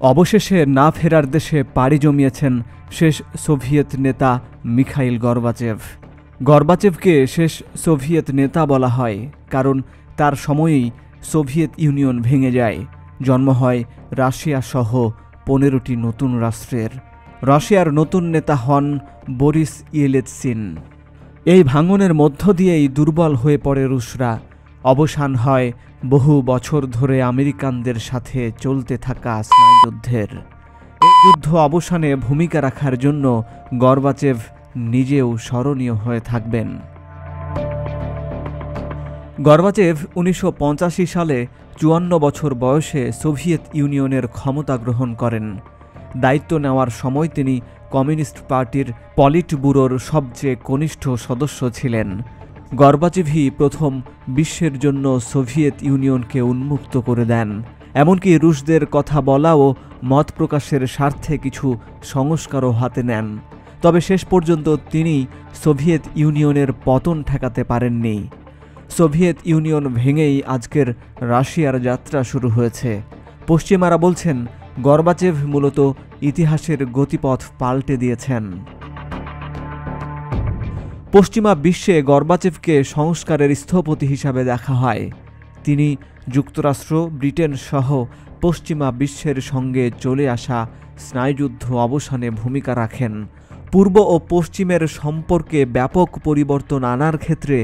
অবশেষে না ফেরার দেশে পাড়ি জমিয়েছেন শেষ সোভিয়েত নেতা মিখাইল গর্বাচেভ। গর্বাচেভকে শেষ সোভিয়েত নেতা বলা হয় কারণ তার সময়েই সোভিয়েত ইউনিয়ন ভেঙে যায়। জন্ম হয় রাশিয়া সহ 15টি নতুন রাষ্ট্রের। রাশিয়ার নতুন নেতা হন বরিস ইয়েলৎসিন। এই ভাঙনের মধ্য দিয়েই দুর্বল হয়ে পড়ে রুশরা। অবসান হয় বহু বছর ধরে আমেরিকানদের সাথে চলতে থাকা স্নায়ুযুদ্ধের। এই যুদ্ধ অবসানে ভূমিকা রাখার জন্য গর্বাচেভ নিজেও স্মরণীয় হয়ে থাকবেন। গর্বাচেভ 1985 সালে 54 বছর বয়সে সোভিয়েত ইউনিয়নের ক্ষমতা গ্রহণ করেন। দায়িত্ব নেওয়ার সময় তিনি কমিউনিস্ট পার্টির পলিট ব্যুরোর সবচেয়ে কনিষ্ঠ সদস্য ছিলেন। গর্বাচেভই প্রথম বিশ্বের জন্য সোভিয়েত ইউনিয়নকে উন্মুক্ত করে দেন। এমনকি রুশদের কথা বলা ও মত প্রকাশের স্বার্থে কিছু সংস্কারও হাতে নেন। তবে শেষ পর্যন্ত তিনি সোভিয়েত ইউনিয়নের পতন ঠেকাতে পারেননি। সোভিয়েত ইউনিয়ন ভেঙেই আজকের রাশিয়ার যাত্রা শুরু হয়েছে। পশ্চিমারা বলছেন গর্বাচেভ মূলত ইতিহাসের গতিপথ পাল্টে দিয়েছেন। পশ্চিমা বিশ্বে গর্বাচেভকে সংস্কারের স্থপতি হিসাবে দেখা হয়। তিনি যুক্তরাষ্ট্র, ব্রিটেন সহ পশ্চিমা বিশ্বের সঙ্গে চলে আসা স্নায়ুযুদ্ধ অবসানে ভূমিকা রাখেন। পূর্ব ও পশ্চিমের সম্পর্কে ব্যাপক পরিবর্তন আনার ক্ষেত্রে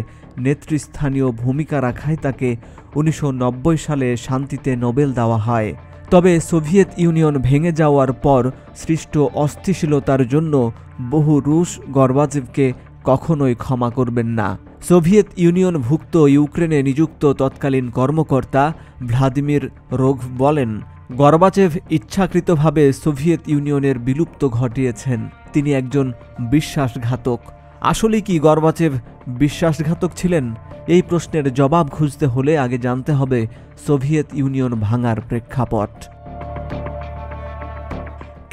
নেতৃস্থানীয় ভূমিকা রাখায় তাকে 1990 সালে শান্তিতে নোবেল দেওয়া হয়। তবে সোভিয়েত ইউনিয়ন ভেঙে যাওয়ার পর সৃষ্ট অস্থিতিশীলতার জন্য বহু রুশ গর্বাচেভকে কখনোই ক্ষমা করবেন না। সোভিয়েত ইউনিয়নভুক্ত ইউক্রেনে নিযুক্ত তৎকালীন কর্মকর্তা ভ্লাদিমির রোভ বলেন, গর্বাচেভ ইচ্ছাকৃতভাবে সোভিয়েত ইউনিয়নের বিলুপ্ত ঘটিয়েছেন। তিনি একজন বিশ্বাসঘাতক। আসলে কি গর্বাচেভ বিশ্বাসঘাতক ছিলেন? এই প্রশ্নের জবাব খুঁজতে হলে আগে জানতে হবে সোভিয়েত ইউনিয়ন ভাঙার প্রেক্ষাপট।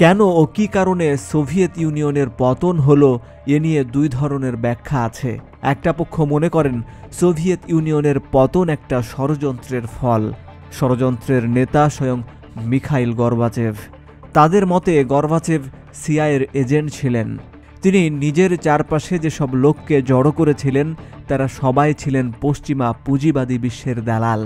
কেন ও কী কারণে সোভিয়েত ইউনিয়নের পতন হলো এ নিয়ে দুই ধরনের ব্যাখ্যা আছে। একটা পক্ষ মনে করেন সোভিয়েত ইউনিয়নের পতন একটা ষড়যন্ত্রের ফল। ষড়যন্ত্রের নেতা স্বয়ং মিখাইল গর্বাচেভ। তাদের মতে গর্বাচেভ সিআইএর এজেন্ট ছিলেন। তিনি নিজের চারপাশে যেসব লোককে জড়ো করেছিলেন তারা সবাই ছিলেন পশ্চিমা পুঁজিবাদী বিশ্বের দালাল।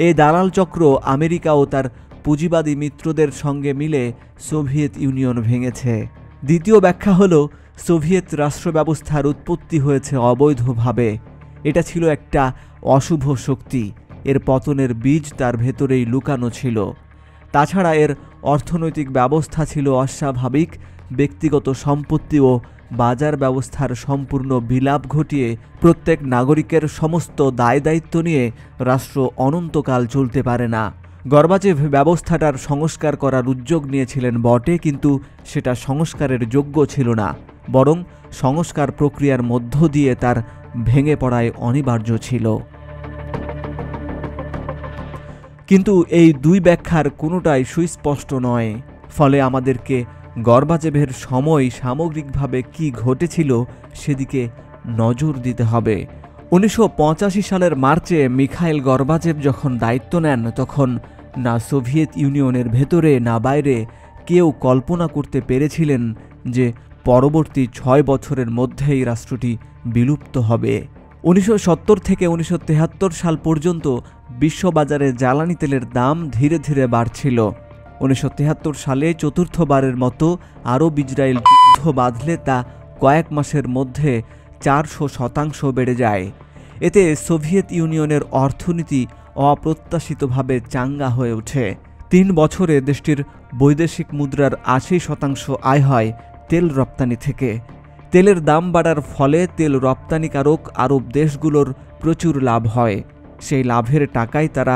এই দালাল চক্র আমেরিকা ও তার পুঁজিবাদী মিত্রদের সঙ্গে মিলে সোভিয়েত ইউনিয়ন ভেঙেছে। দ্বিতীয় ব্যাখ্যা হল সোভিয়েত রাষ্ট্র ব্যবস্থার উৎপত্তি হয়েছে অবৈধভাবে। এটা ছিল একটা অশুভ শক্তি। এর পতনের বীজ তার ভেতরেই লুকানো ছিল। তাছাড়া এর অর্থনৈতিক ব্যবস্থা ছিল অস্বাভাবিক। ব্যক্তিগত সম্পত্তি ও বাজার ব্যবস্থার সম্পূর্ণ বিলাপ ঘটিয়ে প্রত্যেক নাগরিকের সমস্ত দায় দায়িত্ব নিয়ে রাষ্ট্র অনন্তকাল চলতে পারে না। গর্বাচেভ ব্যবস্থাটার সংস্কার করার উদ্যোগ নিয়েছিলেন বটে, কিন্তু সেটা সংস্কারের যোগ্য ছিল না, বরং সংস্কার প্রক্রিয়ার মধ্য দিয়ে তার ভেঙে পড়ায় অনিবার্য ছিল। কিন্তু এই দুই ব্যাখ্যার কোনোটাই সুস্পষ্ট নয়। ফলে আমাদেরকে গর্বাচেভের সময় সামগ্রিকভাবে কি ঘটেছিল সেদিকে নজর দিতে হবে। 1985 সালের মার্চে মিখাইল গর্বাচেভ যখন দায়িত্ব নেন তখন না সোভিয়েত ইউনিয়নের ভেতরে না বাইরে কেউ কল্পনা করতে পেরেছিলেন যে পরবর্তী 6 বছরের মধ্যেই রাষ্ট্রটি বিলুপ্ত হবে। 1970 থেকে 1973 সাল পর্যন্ত বিশ্ববাজারে জ্বালানি তেলের দাম ধীরে ধীরে বাড়ছিল। 1973 সালে চতুর্থবারের মতো আরব ইসরায়েল যুদ্ধ বাঁধলে তা কয়েক মাসের মধ্যে 400% বেড়ে যায়। এতে সোভিয়েত ইউনিয়নের অর্থনীতি অপ্রত্যাশিতভাবে চাঙ্গা হয়ে ওঠে। 3 বছরে দেশটির বৈদেশিক মুদ্রার 80% আয় হয় তেল রপ্তানি থেকে। তেলের দাম বাড়ার ফলে তেল রপ্তানিকারক আরব দেশগুলোর প্রচুর লাভ হয়। সেই লাভের টাকায় তারা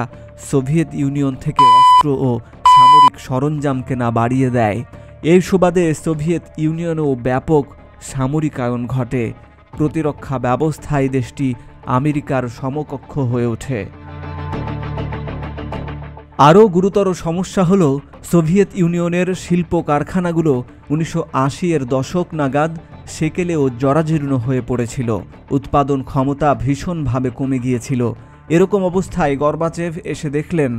সোভিয়েত ইউনিয়ন থেকে অস্ত্র ও সামরিক সরঞ্জাম কেনা বাড়িয়ে দেয়। এই সুবাদে সোভিয়েত ইউনিয়নেও ব্যাপক সামরিকায়ন ঘটে। প্রতিরক্ষা ব্যবস্থায় দেশটি আমেরিকার সমকক্ষ হয়ে ওঠে। আরও গুরুতর সমস্যা হল সোভিয়েত ইউনিয়নের শিল্প কারখানাগুলো 1980-এর দশক নাগাদ সেকেলে ও জরাজীর্ণ হয়ে পড়েছিল। উৎপাদন ক্ষমতা ভীষণভাবে কমে গিয়েছিল। এরকম অবস্থায় গর্বাচেভ এসে দেখলেন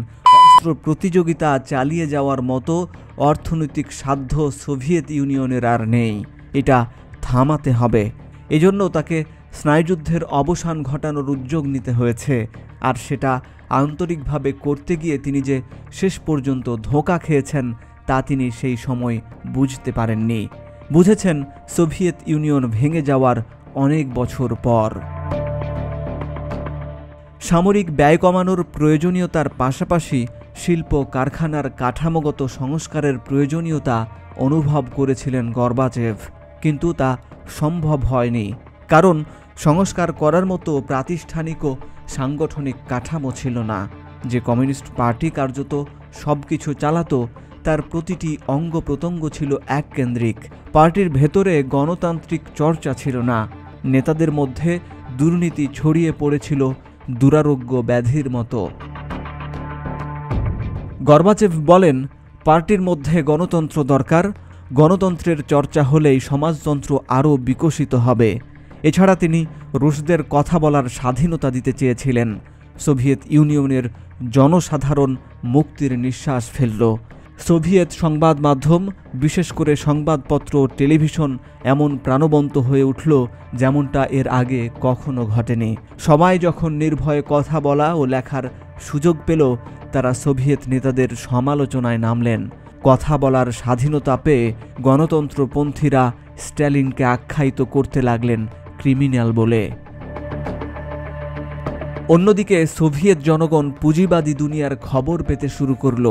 প্রতিযোগিতা চালিয়ে যাওয়ার মতো অর্থনৈতিক সাধ্য সোভিয়েত ইউনিয়নের আর নেই। এটা থামাতে হবে। এজন্য তাকে স্নায়ুযুদ্ধের অবসান ঘটানোর উদ্যোগ নিতে হয়েছে। আর সেটা আন্তরিকভাবে করতে গিয়ে তিনি যে শেষ পর্যন্ত ধোঁকা খেয়েছেন তা তিনি সেই সময় বুঝতে পারেননি। বুঝেছেন সোভিয়েত ইউনিয়ন ভেঙে যাওয়ার অনেক বছর পর। সামরিক ব্যয় কমানোর প্রয়োজনীয়তার পাশাপাশি শিল্প কারখানার কাঠামোগত সংস্কারের প্রয়োজনীয়তা অনুভব করেছিলেন গর্বাচেভ, কিন্তু তা সম্ভব হয়নি। কারণ সংস্কার করার মতো প্রাতিষ্ঠানিক ও সাংগঠনিক কাঠামো ছিল না। যে কমিউনিস্ট পার্টি কার্যত সবকিছু চালাতো তার প্রতিটি অঙ্গ প্রত্যঙ্গ ছিল এককেন্দ্রিক। পার্টির ভেতরে গণতান্ত্রিক চর্চা ছিল না। নেতাদের মধ্যে দুর্নীতি ছড়িয়ে পড়েছিল দুরারোগ্য ব্যাধির মতো। গর্বাচেভ বলেন, পার্টির মধ্যে গণতন্ত্র দরকার। গণতন্ত্রের চর্চা হলেই সমাজতন্ত্র আরও বিকশিত হবে। এছাড়া তিনি রুশদের কথা বলার স্বাধীনতা দিতে চেয়েছিলেন। সোভিয়েত ইউনিয়নের জনসাধারণ মুক্তির নিঃশ্বাস ফেলল। সোভিয়েত সংবাদ মাধ্যম, বিশেষ করে সংবাদপত্র ও টেলিভিশন এমন প্রাণবন্ত হয়ে উঠল যেমনটা এর আগে কখনো ঘটেনি। সবাই যখন নির্ভয়ে কথা বলা ও লেখার সুযোগ পেল, তারা সোভিয়েত নেতাদের সমালোচনায় নামলেন। কথা বলার স্বাধীনতা পেয়ে গণতন্ত্রপন্থীরা স্ট্যালিনকে আখ্যায়িত করতে লাগলেন ক্রিমিনাল বলে। অন্যদিকে সোভিয়েত জনগণ পুঁজিবাদী দুনিয়ার খবর পেতে শুরু করল।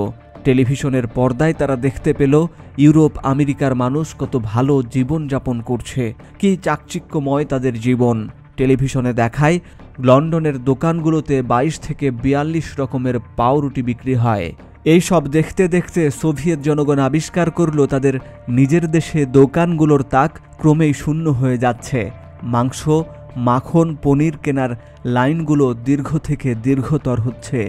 টেলিভিশনের পর্দায় তারা দেখতে পেল ইউরোপ আমেরিকার মানুষ কত ভালো জীবনযাপন করছে, কি চাকচিক্যময় তাদের জীবন। টেলিভিশনে দেখায় লন্ডনের দোকানগুলোতে 22 থেকে 42 রকমের পাউরুটি বিক্রি হয়। এই সব দেখতে দেখতে সোভিয়েত জনগণ আবিষ্কার করল তাদের নিজের দেশে দোকানগুলোর তাক ক্রমেই শূন্য হয়ে যাচ্ছে। মাংস, মাখন, পনির কেনার লাইনগুলো দীর্ঘ থেকে দীর্ঘতর হচ্ছে।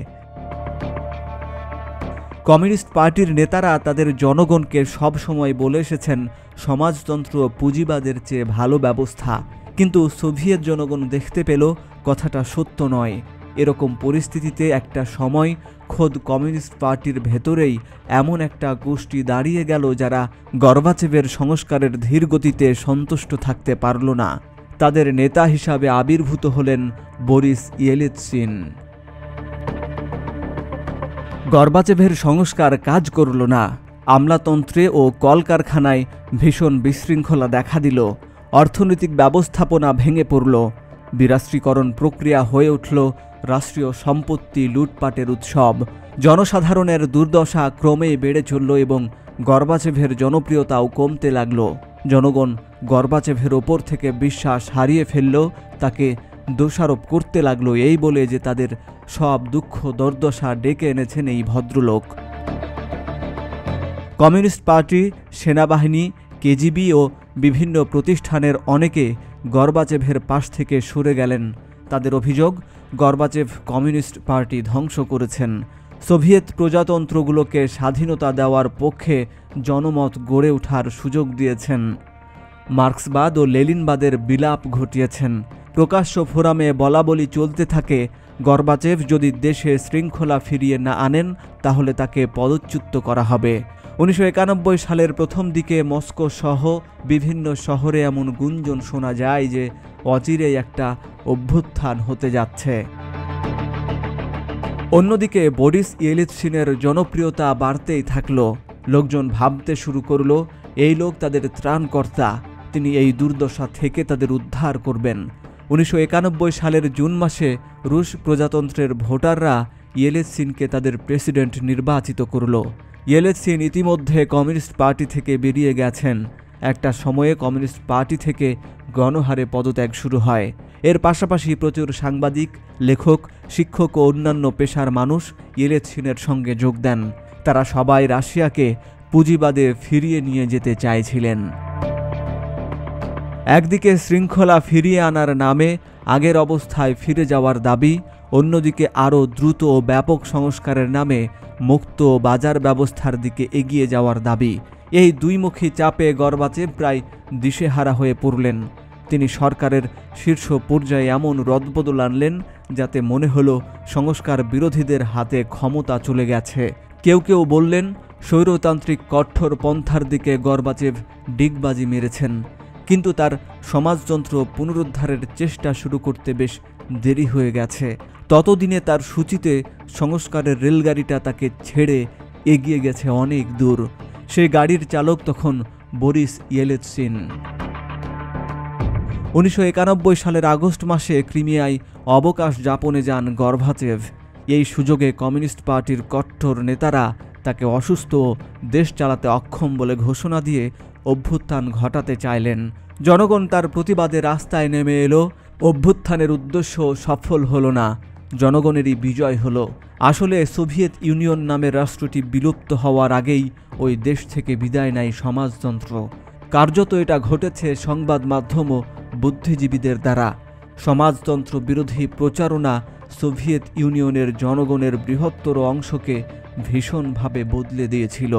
কমিউনিস্ট পার্টির নেতারা তাদের জনগণকে সব সময় বলে এসেছেন সমাজতন্ত্র পুঁজিবাদের চেয়ে ভালো ব্যবস্থা, কিন্তু সোভিয়েত জনগণ দেখতে পেল কথাটা সত্য নয়। এরকম পরিস্থিতিতে একটা সময় খোদ কমিউনিস্ট পার্টির ভেতরেই এমন একটা গোষ্ঠী দাঁড়িয়ে গেল যারা গর্বাচেভের সংস্কারের ধীর গতিতে সন্তুষ্ট থাকতে পারল না। তাদের নেতা হিসাবে আবির্ভূত হলেন বরিস ইয়েলৎসিন। গর্বাচেভের সংস্কার কাজ করল না। আমলাতন্ত্রে ও কলকারখানায় ভীষণ বিশৃঙ্খলা দেখা দিল। অর্থনৈতিক ব্যবস্থাপনা ভেঙে পড়ল। বিরাষ্ট্রীকরণ প্রক্রিয়া হয়ে উঠল রাষ্ট্রীয় সম্পত্তি লুটপাটের উৎসব। জনসাধারণের দুর্দশা ক্রমেই বেড়ে চলল এবং গর্বাচেভের জনপ্রিয়তাও কমতে লাগল। জনগণ গর্বাচেভের ওপর থেকে বিশ্বাস হারিয়ে ফেলল। তাকে দোষারোপ করতে লাগলো এই বলে যে তাদের সব দুঃখ দুর্দশা ডেকে এনেছেন এই ভদ্রলোক। কমিউনিস্ট পার্টি, সেনাবাহিনী, কেজিবি ও বিভিন্ন প্রতিষ্ঠানের অনেকে গর্বাচেভের পাশ থেকে সরে গেলেন। তাদের অভিযোগ, গর্বাচেভ কমিউনিস্ট পার্টি ধ্বংস করেছেন। সোভিয়েত প্রজাতন্ত্রগুলোকে স্বাধীনতা দেওয়ার পক্ষে জনমত গড়ে ওঠার সুযোগ দিয়েছেন। মার্ক্সবাদ ও লেনিনবাদের বিলাপ ঘটিয়েছেন। প্রকাশ্য ফোরামে বলাবলি চলতে থাকে, গর্বাচেভ যদি দেশে শৃঙ্খলা ফিরিয়ে না আনেন তাহলে তাকে পদচ্যুত করা হবে। 1991 সালের প্রথম দিকে মস্কো সহ বিভিন্ন শহরে এমন গুঞ্জন শোনা যায় যে অচিরেই একটা অভ্যুত্থান হতে যাচ্ছে। অন্যদিকে বরিস ইয়েলৎসিনের জনপ্রিয়তা বাড়তেই থাকল। লোকজন ভাবতে শুরু করল এই লোক তাদের ত্রাণকর্তা, তিনি এই দুর্দশা থেকে তাদের উদ্ধার করবেন। 1991 সালের জুন মাসে রুশ প্রজাতন্ত্রের ভোটাররা ইয়েলৎসিনকে তাদের প্রেসিডেন্ট নির্বাচিত করল। ইয়েলৎসিন ইতিমধ্যে কমিউনিস্ট পার্টি থেকে বেরিয়ে গেছেন। একটা সময়ে কমিউনিস্ট পার্টি থেকে গণহারে পদত্যাগ শুরু হয়। এর পাশাপাশি প্রচুর সাংবাদিক, লেখক, শিক্ষক ও অন্যান্য পেশার মানুষ ইয়েলৎসিনের সঙ্গে যোগ দেন। তারা সবাই রাশিয়াকে পুঁজিবাদে ফিরিয়ে নিয়ে যেতে চাইছিলেন। একদিকে শৃঙ্খলা ফিরিয়ে আনার নামে আগের অবস্থায় ফিরে যাওয়ার দাবি, অন্যদিকে আরও দ্রুত ও ব্যাপক সংস্কারের নামে মুক্ত বাজার ব্যবস্থার দিকে এগিয়ে যাওয়ার দাবি। এই দুইমুখী চাপে গর্বাচেভ প্রায় দিশেহারা হয়ে পড়লেন। তিনি সরকারের শীর্ষ পর্যায়ে এমন রদবদল আনলেন যাতে মনে হলো সংস্কার বিরোধীদের হাতে ক্ষমতা চলে গেছে। কেউ কেউ বললেন স্বৈরতান্ত্রিক কঠোর পন্থার দিকে গর্বাচেভ ডিগবাজি মেরেছেন, কিন্তু তার সমাজতন্ত্র পুনরুদ্ধারের চেষ্টা শুরু করতে বেশ দেরি হয়ে গেছে। ততদিনে তার সূচিতে সংস্কারের রেলগাড়িটা তাকে ছেড়ে এগিয়ে গেছে অনেক দূর। সেই গাড়ির চালক তখন বরিস ইয়েলৎসিন। 1991 সালের আগস্ট মাসে ক্রিমিয়ায় অবকাশ যাপনে যান গর্বাচেভ। এই সুযোগে কমিউনিস্ট পার্টির কট্টর নেতারা তাকে অসুস্থ, দেশ চালাতে অক্ষম বলে ঘোষণা দিয়ে অভ্যুত্থান ঘটাতে চাইলেন। জনগণ তার প্রতিবাদে রাস্তায় নেমে এলো। অভ্যুত্থানের উদ্দেশ্য সফল হলো না, জনগণেরই বিজয় হলো। আসলে সোভিয়েত ইউনিয়ন নামের রাষ্ট্রটি বিলুপ্ত হওয়ার আগেই ওই দেশ থেকে বিদায় নেয় সমাজতন্ত্র। কার্যত এটা ঘটেছে সংবাদ মাধ্যম ও বুদ্ধিজীবীদের দ্বারা। সমাজতন্ত্র বিরোধী প্রচারণা সোভিয়েত ইউনিয়নের জনগণের বৃহত্তর অংশকে ভীষণভাবে বদলে দিয়েছিল।